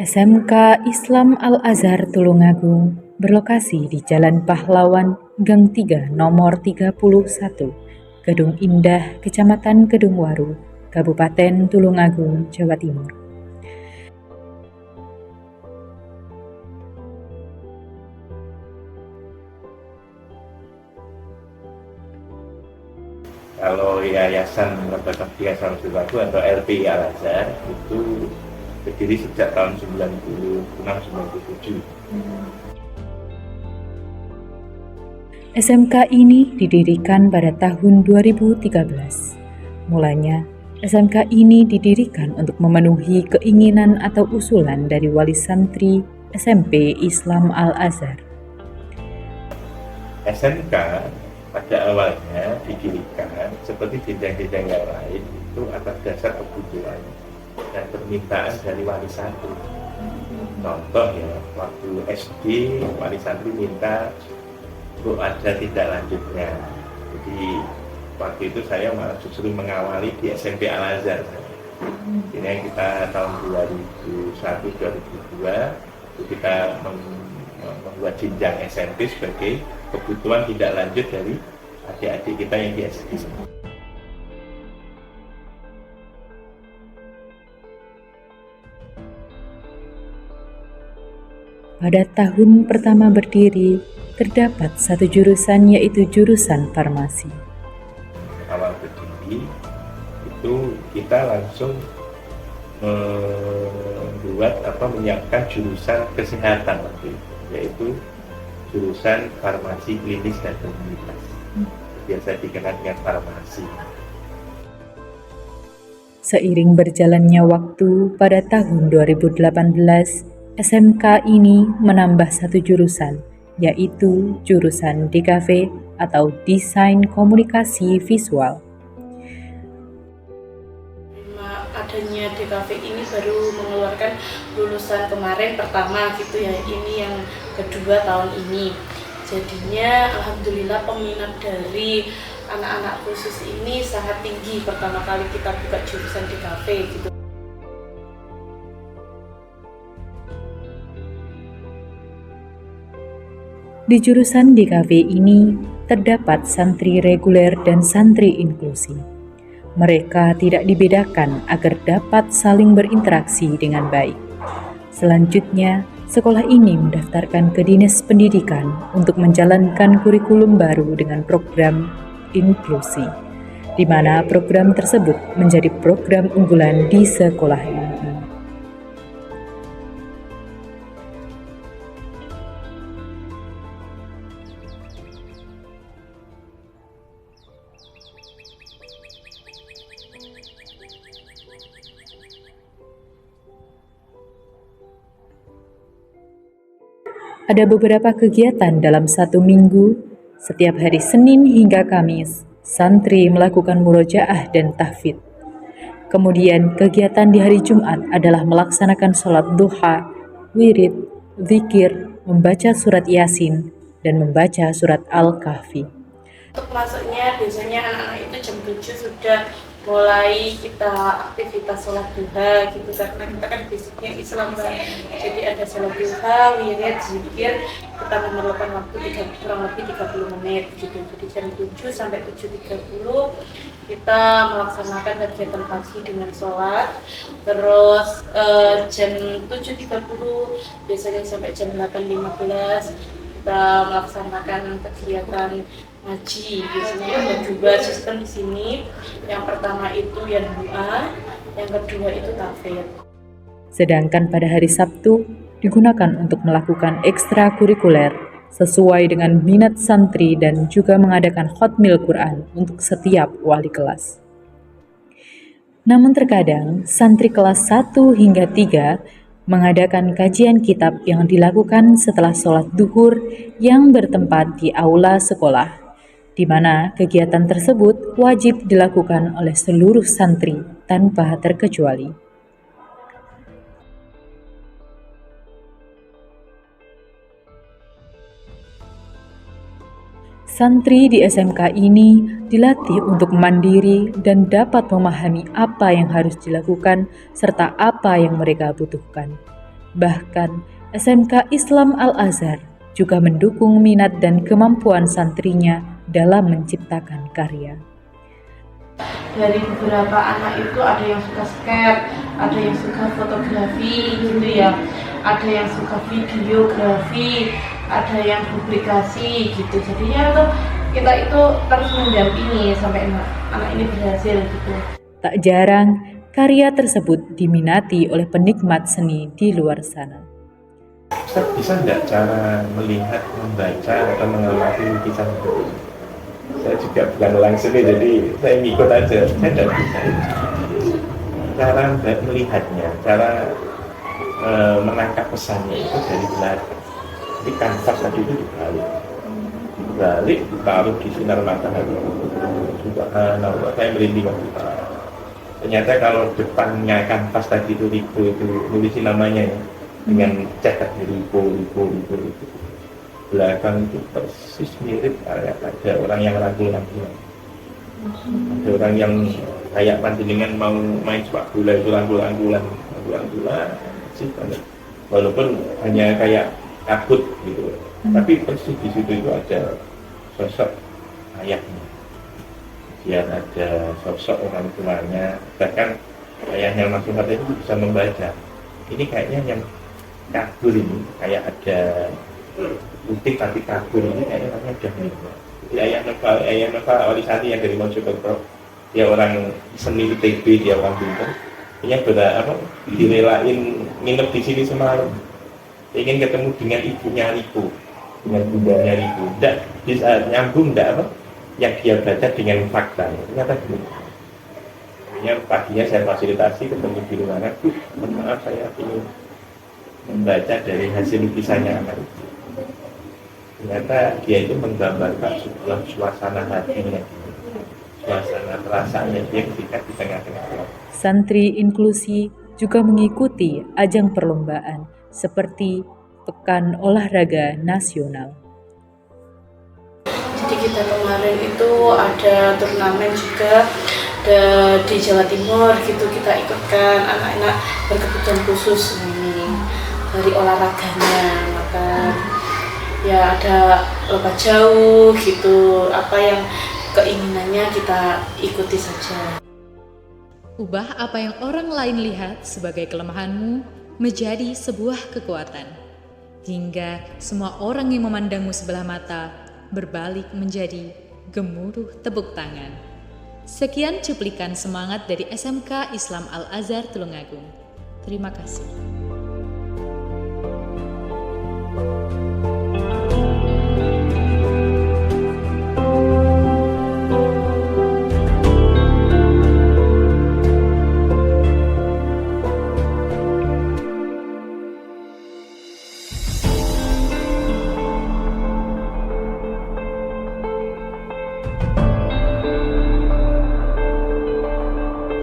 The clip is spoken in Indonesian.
SMK Islam Al-Azhar Tulungagung berlokasi di Jalan Pahlawan, Gang 3, Nomor 31, Gedung Indah, Kecamatan Kedungwaru, Kabupaten Tulungagung, Jawa Timur. Kalau Yayasan Lembaga Pendidikan Sekolah atau LPI Al-Azhar itu berdiri sejak tahun 96-97. SMK ini didirikan pada tahun 2013. Mulanya, SMK ini didirikan untuk memenuhi keinginan atau usulan dari wali santri SMP Islam Al-Azhar. SMK pada awalnya didirikan seperti jenjang-jenjang yang lain itu atas dasar kebutuhan dan permintaan dari wali santri. Contoh ya, waktu SD wali santri minta untuk ada tindak lanjutnya. Jadi waktu itu saya malah justru mengawali di SMP Al-Azhar. Ini yang kita tahun 2001-2002 kita membuat jenjang SMP sebagai kebutuhan tindak lanjut dari adik-adik kita yang di SD. Pada tahun pertama berdiri, terdapat satu jurusan yaitu jurusan farmasi. Awal berdiri itu kita langsung menyiapkan jurusan kesehatan waktu itu, yaitu jurusan farmasi klinis dan komunitas. Biasa dikenal dengan farmasi. Seiring berjalannya waktu, pada tahun 2018, SMK ini menambah satu jurusan, yaitu jurusan DKV atau Desain Komunikasi Visual. Adanya DKV ini baru mengeluarkan lulusan kemarin pertama gitu ya, ini yang kedua tahun ini. Jadinya alhamdulillah peminat dari anak-anak khusus ini sangat tinggi pertama kali kita buka jurusan DKV gitu. Di jurusan DKV ini terdapat santri reguler dan santri inklusi. Mereka tidak dibedakan agar dapat saling berinteraksi dengan baik. Selanjutnya, sekolah ini mendaftarkan ke Dinas Pendidikan untuk menjalankan kurikulum baru dengan program inklusi, di mana program tersebut menjadi program unggulan di sekolah ini. Ada beberapa kegiatan dalam satu minggu, setiap hari Senin hingga Kamis, santri melakukan murojaah dan tahfidz. Kemudian kegiatan di hari Jumat adalah melaksanakan sholat duha, wirid, zikir, membaca surat Yasin, dan membaca surat Al-Kahfi. Untuk masuknya biasanya anak-anak itu jam 7 sudah mulai kita aktivitas sholat duha gitu, karena kita kan basicnya Islam kan. Jadi ada sholat duha, wirid, zikir, kita memerlukan waktu kurang lebih 30 menit gitu. Jadi jam 7 sampai 7.30 kita melaksanakan kegiatan pagi dengan sholat. Terus jam 7.30 biasanya sampai jam 8.15 kita melaksanakan kegiatan ngaji. Biasanya ada dua sistem di sini. Yang pertama itu yang doa, yang kedua itu tahfidz. Sedangkan pada hari Sabtu digunakan untuk melakukan ekstrakurikuler sesuai dengan minat santri dan juga mengadakan khatmil Quran untuk setiap wali kelas. Namun terkadang santri kelas 1 hingga 3 mengadakan kajian kitab yang dilakukan setelah sholat duhur yang bertempat di aula sekolah, di mana kegiatan tersebut wajib dilakukan oleh seluruh santri tanpa terkecuali. Santri di SMK ini dilatih untuk mandiri dan dapat memahami apa yang harus dilakukan serta apa yang mereka butuhkan. Bahkan, SMK Islam Al-Azhar juga mendukung minat dan kemampuan santrinya dalam menciptakan karya. Dari beberapa anak itu ada yang suka skate, ada yang suka fotografi gitu ya, ada yang suka videografi, ada yang publikasi gitu. Jadinya tuh kita itu terus mendampingi sampai anak ini berhasil gitu. Tak jarang, karya tersebut diminati oleh penikmat seni di luar sana. Ustaz, bisa nggak cara melihat, membaca, atau mengamati lukisan itu? Saya juga bukan orang seni, jadi saya ngikut aja. Saya nggak bisa. Cara melihatnya, cara menangkap pesannya itu dari belakang. Jadi kanvas tadi itu dibalik, ditaruh di sinar matahari. Subhanallah, saya merinding waktu itu. Ternyata kalau depannya kanvas tadi itu Lipo, itu nulisin namanya ya, dengan cetak Lipo. Belakang itu persis mirip kayak ada orang yang rangkul-rangkulan. Ada orang yang kayak panjenengan mau main sepak bola itu rangkul-rangkulan sih, walaupun hanya kayak kabut gitu. Tapi persis di situ itu ada sosok ayahnya. Dia ada sosok orang tuanya, bahkan ayahnya Mas Suharto itu bisa membaca. Ini kayaknya yang kabur ini, kayak ada putih tapi kabur ini kayaknya namanya Dahlia. Jadi ayah Nova Walisati yang dari Mojokerto, dia orang seni ITB, dia orang pintar. Dia direlain nginep di sini semalam. Ingin ketemu dengan ibunya Lipo, dengan bundanya Lipo. Tidak bisa nyambung, yang dia baca dengan fakta. Ternyata gini. Paginya saya fasilitasi ketemu di ruangan, maaf saya ingin membaca dari hasil lukisannya anak itu. Ternyata dia itu menggambarkan sebuah suasana hatinya, suasana perasaannya dia ketika di tengah-tengah alam. Santri inklusi juga mengikuti ajang perlombaan seperti Pekan Olahraga Nasional. Jadi kita kemarin itu ada turnamen juga di Jawa Timur gitu, kita ikutkan anak-anak berkebutuhan khusus ini dari olahraganya, maka ya ada lomba jauh gitu, apa yang keinginannya kita ikuti saja. Ubah apa yang orang lain lihat sebagai kelemahanmu menjadi sebuah kekuatan, hingga semua orang yang memandangmu sebelah mata berbalik menjadi gemuruh tepuk tangan. Sekian cuplikan semangat dari SMK Islam Al-Azhar Tulungagung. Terima kasih.